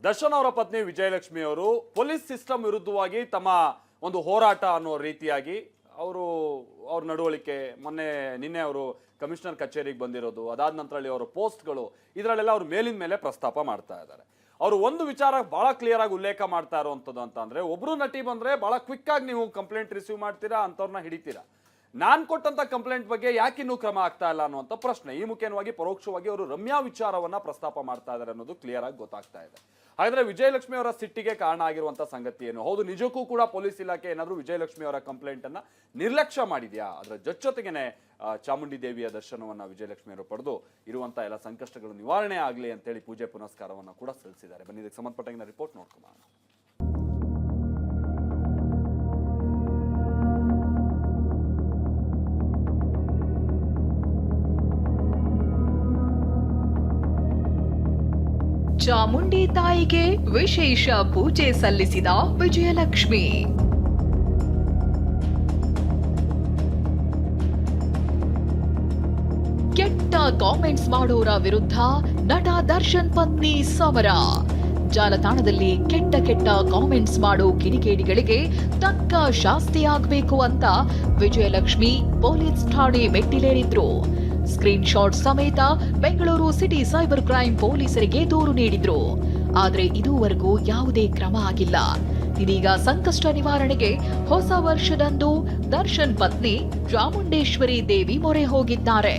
ದರ್ಶನ್ ಅವರ ಪತ್ನಿ ವಿಜಯಲಕ್ಷ್ಮಿ ಅವರು ಪೊಲೀಸ್ ಸಿಸ್ಟಮ್ ವಿರುದ್ಧವಾಗಿ ತಮ್ಮ ಒಂದು ಹೋರಾಟ ಅನ್ನೋ ರೀತಿಯಾಗಿ ಅವ್ರ ನಡವಳಿಕೆ ನಿನ್ನೆ ಅವರು ಕಮಿಷನರ್ ಕಚೇರಿಗೆ ಬಂದಿರೋದು, ಅದಾದ ನಂತರ ಅವರ ಪೋಸ್ಟ್ಗಳು, ಇದರಲ್ಲೆಲ್ಲ ಅವ್ರ ಮೇಲಿನ ಮೇಲೆ ಪ್ರಸ್ತಾಪ ಮಾಡ್ತಾ ಇದ್ದಾರೆ. ಅವರು ಒಂದು ವಿಚಾರ ಬಹಳ ಕ್ಲಿಯರ್ ಆಗಿ ಉಲ್ಲೇಖ ಮಾಡ್ತಾ ಇರೋವಂಥದ್ದು ಅಂತಂದ್ರೆ, ಒಬ್ರು ನಟಿ ಬಂದ್ರೆ ಬಹಳ ಕ್ವಿಕ್ ಆಗಿ ನೀವು ಕಂಪ್ಲೇಂಟ್ ರಿಸೀವ್ ಮಾಡ್ತೀರಾ, ಅಂಥವ್ರನ್ನ ಹಿಡಿತೀರಾ. ನಾನು ಕೊಟ್ಟಂತ ಕಂಪ್ಲೇಂಟ್ ಬಗ್ಗೆ ಯಾಕೆ ಇನ್ನೂ ಕ್ರಮ ಆಗ್ತಾ ಇಲ್ಲ ಅನ್ನುವಂಥ ಪ್ರಶ್ನೆ ಈ ಮುಖ್ಯವಾಗಿ ಪರೋಕ್ಷವಾಗಿ ಅವರು ರಮ್ಯಾ ವಿಚಾರವನ್ನ ಪ್ರಸ್ತಾಪ ಮಾಡ್ತಾ ಇದ್ದಾರೆ ಅನ್ನೋದು ಕ್ಲಿಯರ್ ಆಗಿ ಗೊತ್ತಾಗ್ತಾ ಇದೆ. ಹಾಗಾದ್ರೆ ವಿಜಯಲಕ್ಷ್ಮಿ ಅವರ ಸಿಟ್ಟಿಗೆ ಕಾರಣ ಆಗಿರುವಂತ ಸಂಗತಿ ಏನು? ಹೌದು, ನಿಜಕ್ಕೂ ಕೂಡ ಪೊಲೀಸ್ ಇಲಾಖೆ ಏನಾದರೂ ವಿಜಯಲಕ್ಷ್ಮಿ ಅವರ ಕಂಪ್ಲೇಂಟ್ ಅನ್ನ ನಿರ್ಲಕ್ಷ್ಯ ಮಾಡಿದ್ಯಾ? ಅದರ ಜೊತೆಗೇನೆ ಚಾಮುಂಡಿ ದೇವಿಯ ದರ್ಶನವನ್ನ ವಿಜಯಲಕ್ಷ್ಮಿ ಅವರು ಪಡೆದು ಇರುವಂತ ಎಲ್ಲ ಸಂಕಷ್ಟಗಳು ನಿವಾರಣೆ ಆಗಲಿ ಅಂತೇಳಿ ಪೂಜೆ ಪುನಸ್ಕಾರವನ್ನ ಕೂಡ ಸಲ್ಲಿಸಿದ್ದಾರೆ. ಬನ್ನಿ, ಇದಕ್ಕೆ ಸಂಬಂಧಪಟ್ಟಂಗಿನ ರಿಪೋರ್ಟ್ ನೋಡ್ಕೊಂಬ. ಚಾಮುಂಡಿ ತಾಯಿಗೆ ವಿಶೇಷ ಪೂಜೆ ಸಲ್ಲಿಸಿದ ವಿಜಯಲಕ್ಷ್ಮಿ. ಕೆಟ್ಟ ಕಾಮೆಂಟ್ಸ್ ಮಾಡೋರ ವಿರುದ್ಧ ನಟ ದರ್ಶನ್ ಪತ್ನಿ ಸಮರ. ಜಾಲತಾಣದಲ್ಲಿ ಕೆಟ್ಟ ಕಾಮೆಂಟ್ಸ್ ಮಾಡೋ ಕಿಡಿಗೇಡಿಗಳಿಗೆ ತಕ್ಕ ಶಾಸ್ತಿಯಾಗಬೇಕು ಅಂತ ವಿಜಯಲಕ್ಷ್ಮಿ ಪೊಲೀಸ್ ಠಾಣೆ ಮೆಟ್ಟಿಲೇರಿದ್ರು. ಸ್ಕ್ರೀನ್ ಶಾಟ್ ಸಮೇತ ಬೆಂಗಳೂರು ಸಿಟಿ ಸೈಬರ್ ಕ್ರೈಂ ಪೊಲೀಸರಿಗೆ ದೂರು ನೀಡಿದ್ರು. ಆದ್ರೆ ಇದುವರೆಗೂ ಯಾವುದೇ ಕ್ರಮ ಆಗಿಲ್ಲ. ಇದೀಗ ಸಂಕಷ್ಟ ನಿವಾರಣೆಗೆ ಹೊಸ ವರ್ಷದಂದು ದರ್ಶನ್ ಪತ್ನಿ ಚಾಮುಂಡೇಶ್ವರಿ ದೇವಿ ಮೊರೆ ಹೋಗಿದ್ದಾರೆ.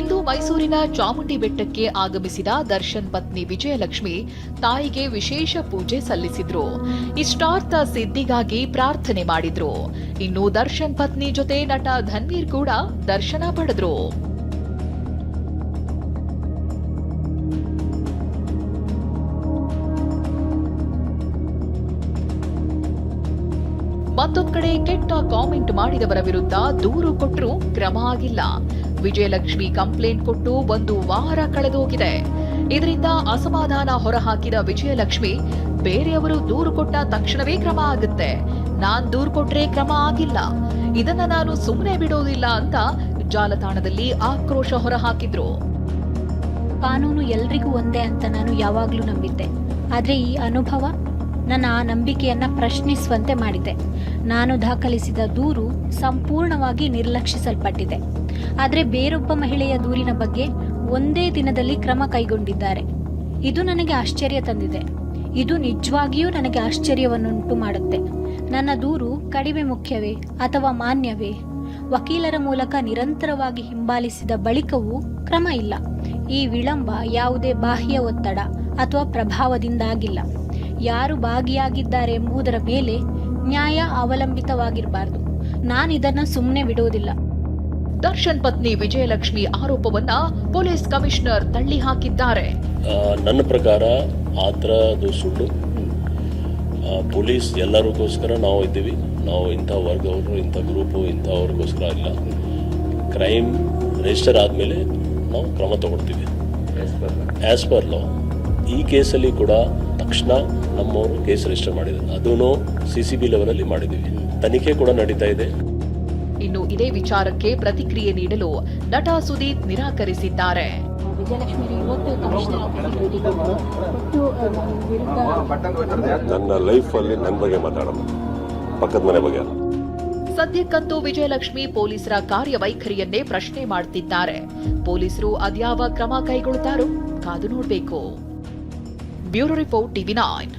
ಇಂದು ಮೈಸೂರಿನ ಚಾಮುಂಡಿ ಬೆಟ್ಟಕ್ಕೆ ಆಗಮಿಸಿದ ದರ್ಶನ್ ಪತ್ನಿ ವಿಜಯಲಕ್ಷ್ಮಿ ತಾಯಿಗೆ ವಿಶೇಷ ಪೂಜೆ ಸಲ್ಲಿಸಿದ್ರು. ಇಷ್ಟಾರ್ಥ ಸಿದ್ಧಿಗಾಗಿ ಪ್ರಾರ್ಥನೆ ಮಾಡಿದ್ರು. ಇನ್ನು ದರ್ಶನ್ ಪತ್ನಿ ಜೊತೆ ನಟ ಧನ್ವೀರ್ ಕೂಡ ದರ್ಶನ ಪಡೆದ್ರು. ಮತ್ತೊಂದು ಕಡೆ ಕೆಟ್ಟ ಕಾಮೆಂಟ್ ಮಾಡಿದವರ ವಿರುದ್ಧ ದೂರು ಕೊಟ್ಟರೂ ಕ್ರಮ ಆಗಿಲ್ಲ. ವಿಜಯಲಕ್ಷ್ಮಿ ಕಂಪ್ಲೇಂಟ್ ಕೊಟ್ಟು 1 ವಾರ ಕಳೆದೋಗಿದೆ. ಇದರಿಂದ ಅಸಮಾಧಾನ ಹೊರಹಾಕಿದ ವಿಜಯಲಕ್ಷ್ಮಿ, ಬೇರೆಯವರು ದೂರು ಕೊಟ್ಟ ತಕ್ಷಣವೇ ಕ್ರಮ ಆಗುತ್ತೆ, ನಾನ್ ದೂರು ಕೊಟ್ರೆ ಕ್ರಮ ಆಗಿಲ್ಲ, ಇದನ್ನ ನಾನು ಸುಮ್ಮನೆ ಬಿಡೋದಿಲ್ಲ ಅಂತ ಜಾಲತಾಣದಲ್ಲಿ ಆಕ್ರೋಶ ಹೊರಹಾಕಿದ್ರು. ಕಾನೂನು ಎಲ್ರಿಗೂ ಒಂದೇ ಅಂತ ನಾನು ಯಾವಾಗ್ಲೂ ನಂಬಿದ್ದೆ. ಆದ್ರೆ ಈ ಅನುಭವ ನನ್ನ ಆ ನಂಬಿಕೆಯನ್ನ ಪ್ರಶ್ನಿಸುವಂತೆ ಮಾಡಿದೆ. ನಾನು ದಾಖಲಿಸಿದ ದೂರು ಸಂಪೂರ್ಣವಾಗಿ ನಿರ್ಲಕ್ಷಿಸಲ್ಪಟ್ಟಿದೆ. ಆದರೆ ಬೇರೊಬ್ಬ ಮಹಿಳೆಯ ದೂರಿನ ಬಗ್ಗೆ ಒಂದೇ ದಿನದಲ್ಲಿ ಕ್ರಮ ಕೈಗೊಂಡಿದ್ದಾರೆ. ಇದು ನನಗೆ ಆಶ್ಚರ್ಯ ತಂದಿದೆ. ಇದು ನಿಜವಾಗಿಯೂ ನನಗೆ ಆಶ್ಚರ್ಯವನ್ನುಂಟು ಮಾಡುತ್ತೆ. ನನ್ನ ದೂರು ಕಡಿಮೆ ಮುಖ್ಯವೇ ಅಥವಾ ಮಾನ್ಯವೇ? ವಕೀಲರ ಮೂಲಕ ನಿರಂತರವಾಗಿ ಹಿಂಬಾಲಿಸಿದ ಬಳಿಕವೂ ಕ್ರಮ ಇಲ್ಲ. ಈ ವಿಳಂಬ ಯಾವುದೇ ಬಾಹ್ಯ ಒತ್ತಡ ಅಥವಾ ಪ್ರಭಾವದಿಂದಾಗಿಲ್ಲ. ಯಾರು ಭಾಗಿಯಾಗಿದ್ದಾರೆ ಎಂಬುದರ ಮೇಲೆ ನ್ಯಾಯ ಅವಲಂಬಿತವಾಗಿರಬಾರದು. ನಾನಿದನ್ನು ಸುಮ್ಮನೆ ಬಿಡುವುದಿಲ್ಲ. ದರ್ಶನ್ ಪತ್ನಿ ವಿಜಯಲಕ್ಷ್ಮಿ ಆರೋಪವನ್ನ ಪೊಲೀಸ್ ಕಮಿಷನರ್ ತಳ್ಳಿ ಹಾಕಿದ್ದಾರೆ. ನನ್ನ ಪ್ರಕಾರ ಆ ಥರದ್ದು ಸುಳ್ಳು. ಪೊಲೀಸ್ ಎಲ್ಲರಿಗೋಸ್ಕರ ನಾವು ಇದ್ದೀವಿ. ನಾವು ಇಂಥ ವರ್ಗವರು, ಇಂಥ ಗ್ರೂಪು, ಇಂಥವ್ರಿಗೋಸ್ಕರ ಇಲ್ಲ. ಕ್ರೈಮ್ ರಿಜಿಸ್ಟರ್ ಆದಮೇಲೆ ನಾವು ಕ್ರಮ ತಗೊಳ್ತೀವಿ ಆ್ಯಸ್ ಪರ್ ಲಾ. ಈ ಕೇಸಲ್ಲಿ ಕೂಡ ತಕ್ಷಣ ನಮ್ಮವರು ಕೇಸ್ ರಿಜಿಸ್ಟರ್ ಮಾಡಿದ್ದಾರೆ. ಅದೂ CCB ಲೆವೆಲಲ್ಲಿ ಮಾಡಿದ್ದೀವಿ. ತನಿಖೆ ಕೂಡ ನಡೀತಾ ಇದೆ. ಇನ್ನು ಇದೇ ವಿಚಾರಕ್ಕೆ ಪ್ರತಿಕ್ರಿಯೆ ನೀಡಲು ನಟ ಸುದೀಪ್ ನಿರಾಕರಿಸಿದ್ದಾರೆ. ನನ್ನ ಲೈಫಲ್ಲಿ ನನ್ನ ಬಗ್ಗೆ ಮಾತಾಡೋದು, ಪಕ್ಕದ ಮನೆ ಬಗ್ಗೆ. ಸದ್ಯಕ್ಕಂತೂ ವಿಜಯಲಕ್ಷ್ಮಿ ಪೊಲೀಸರ ಕಾರ್ಯವೈಖರಿಯನ್ನೇ ಪ್ರಶ್ನೆ ಮಾಡುತ್ತಿದ್ದಾರೆ. ಪೊಲೀಸರು ಅದ್ಯಾವ ಕ್ರಮ ಕೈಗೊಳ್ಳುತ್ತಾರೋ ಕಾದು ನೋಡಬೇಕು. Bureau report, TV9.